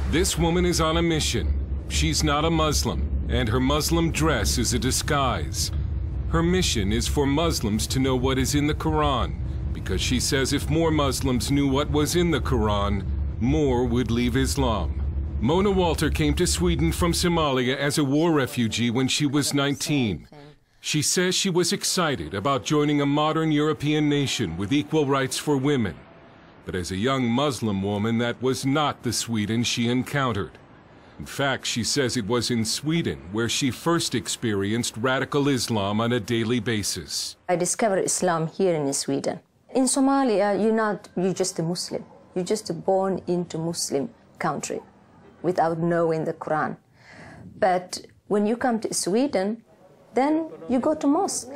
This woman is on a mission. She's not a Muslim, and her Muslim dress is a disguise. Her mission is for Muslims to know what is in the Quran, because she says if more Muslims knew what was in the Quran, more would leave Islam. Mona Walter came to Sweden from Somalia as a war refugee when she was 19. She says she was excited about joining a modern European nation with equal rights for women. But as a young Muslim woman, that was not the Sweden she encountered. In fact, she says it was in Sweden where she first experienced radical Islam on a daily basis. I discovered Islam here in Sweden. In Somalia, you're just a Muslim. You're just born into Muslim country without knowing the Quran. But when you come to Sweden, then you go to mosque.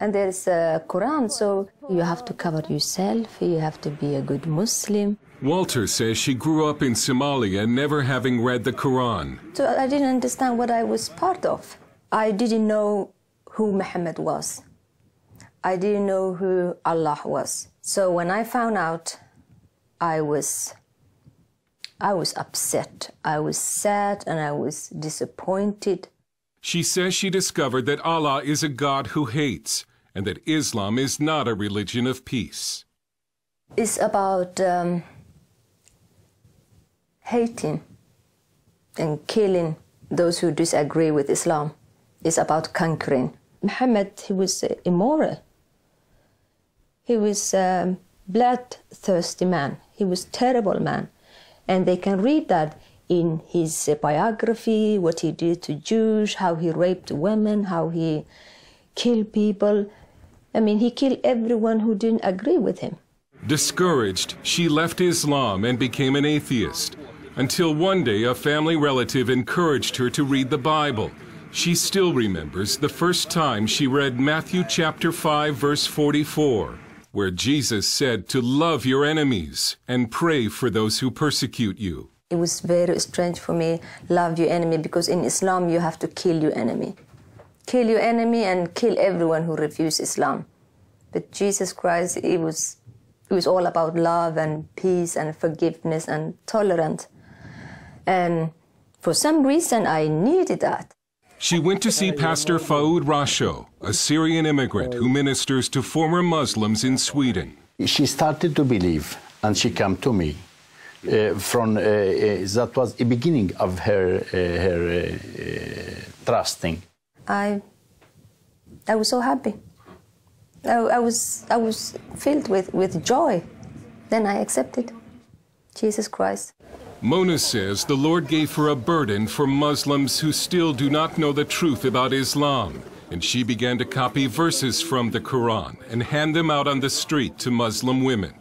And there's a Quran, so you have to cover yourself, you have to be a good Muslim. Walter says she grew up in Somalia never having read the Quran. So I didn't understand what I was part of. I didn't know who Muhammad was. I didn't know who Allah was. So when I found out, I was upset. I was sad and I was disappointed. She says she discovered that Allah is a God who hates, and that Islam is not a religion of peace. It's about hating and killing those who disagree with Islam. It's about conquering. Muhammad, he was immoral. He was a bloodthirsty man. He was a terrible man. And they can read that in his biography, what he did to Jews, how he raped women, how he killed people. I mean, he killed everyone who didn't agree with him. Discouraged, she left Islam and became an atheist, until one day a family relative encouraged her to read the Bible. She still remembers the first time she read Matthew chapter 5, verse 44, where Jesus said to love your enemies and pray for those who persecute you. It was very strange for me, love your enemy, because in Islam you have to kill your enemy. Kill your enemy and kill everyone who refuses Islam. But Jesus Christ, it was all about love and peace and forgiveness and tolerance. And for some reason, I needed that. She went to see Pastor Faoud Rasho, a Syrian immigrant who ministers to former Muslims in Sweden. She started to believe, and she came to me. That was the beginning of her trusting. I was so happy. I was filled with joy. Then I accepted Jesus Christ. Mona says the Lord gave her a burden for Muslims who still do not know the truth about Islam, and she began to copy verses from the Quran and hand them out on the street to Muslim women.